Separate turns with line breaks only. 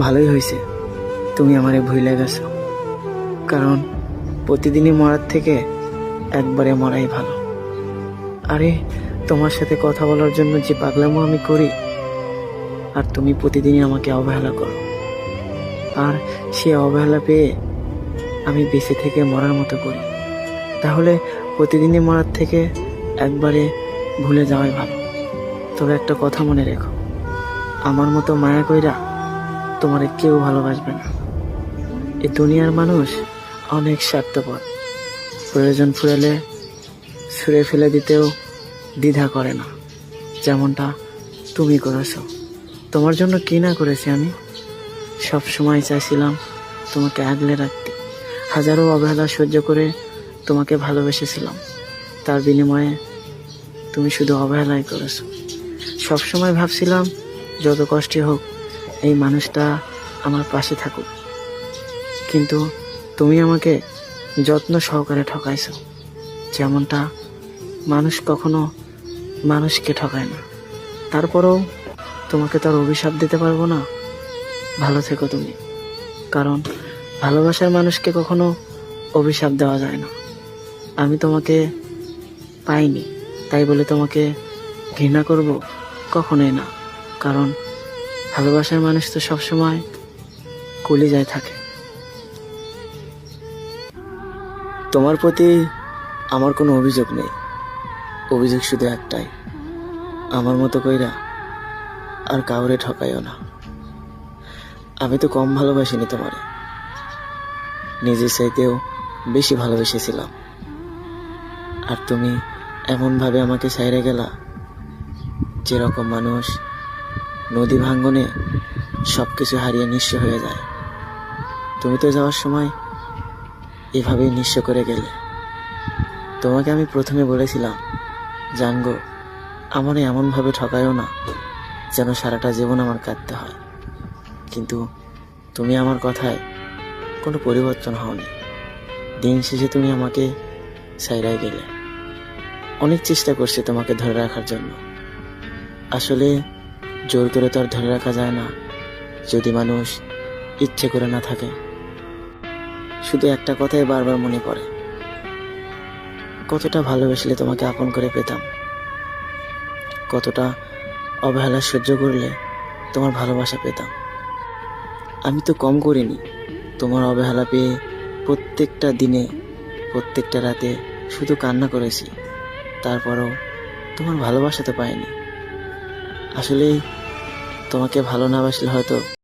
ভালোই হয়েছে তুমি আমারে ভুলে গেছো, কারণ প্রতিদিনই মরার থেকে একবারে মরাই ভালো। আরে তোমার সাথে কথা বলার জন্য যে পাগলামো আমি করি, আর তুমি প্রতিদিনই আমাকে অবহেলা করো। আর সে অবহেলা পেয়ে আমি বেঁচে থেকে মরার মতো করি। তাহলে প্রতিদিনই মরার থেকে একবারে ভুলে যাওয়াই ভালো। তবে একটা কথা মনে রেখো, আমার মতো মায়া কইরা তোমারে কেউ ভালোবাসবে না। এই দুনিয়ার মানুষ অনেক স্বার্থপর, প্রয়োজন ফুরালে ছুঁড়ে ফেলে দিতেও দ্বিধা করে না, যেমনটা তুমি করেছো। তোমার জন্য কি না করেছি আমি। সব সময় চাইছিলাম তোমাকে আগলে রাখতে, হাজারো অবহেলা সহ্য করে তোমাকে ভালোবেসেছিলাম। তার বিনিময়ে তুমি শুধু অবহেলাই করেছো। সব সময় ভাবছিলাম যত কষ্টই হোক এই মানুষটা আমার পাশে থাকুক, কিন্তু তুমি আমাকে যত্ন সহকারে ঠকাইছো, যেমনটা মানুষ কখনো মানুষকে ঠকায় না। তারপরেও তোমাকে তার অভিশাপ দিতে পারবো না। ভালো থেকো তুমি, কারণ ভালোবাসার মানুষকে কখনো অভিশাপ দেওয়া যায় না। আমি তোমাকে পাইনি তাই বলে তোমাকে ঘৃণা করব কখনোই না, কারণ ভালোবাসার মানুষ তো সবসময় কলিজায় থাকে। তোমার প্রতি আমার কোনো অভিযোগ নেই, অভিযোগ শুধু একটাই, আমার মতো কইরা আর কাউরে ঠকাইও না। আমি তো কম ভালোবাসিনি তোমারে, নিজের চাইতেও বেশি ভালোবেসেছিলাম। আর তুমি এমনভাবে আমাকে ছাইড়ে গেলা, যেরকম মানুষ নদী ভাঙ্গনে সব কিছু হারিয়ে নিঃস্ব হয়ে যায়। তুমি তো যাওয়ার সময় এভাবেই নিঃস্ব করে গেলে। তোমাকে আমি প্রথমে বলেছিলাম, জানগো আমারে এমনভাবে ঠকায়ও না যেন সারাটা জীবন আমার কাঁদতে হয়, কিন্তু তুমি আমার কথায় কোনো পরিবর্তন হওনি। দিন শেষে তুমি আমাকে ছাইড়াই গেলে। অনেক চেষ্টা করছি তোমাকে ধরে রাখার জন্য, আসলে জোর করে তো আর ধরে রাখা যায় না যদি মানুষ ইচ্ছে করে না থাকে। শুধু একটা কথাই বারবার মনে পড়ে, কতটা ভালোবাসলে তোমাকে আপন করে পেতাম, কতটা অবহেলা সহ্য করলে তোমার ভালোবাসা পেতাম। আমি তো কম করিনি তোমার অবহেলা পেয়ে। প্রত্যেকটা দিনে প্রত্যেকটা রাতে শুধু কান্না করেছি, তারপরও তোমার ভালোবাসা তো পাইনি। আসলে তোমাকে ভালো না বাসলে হয়তো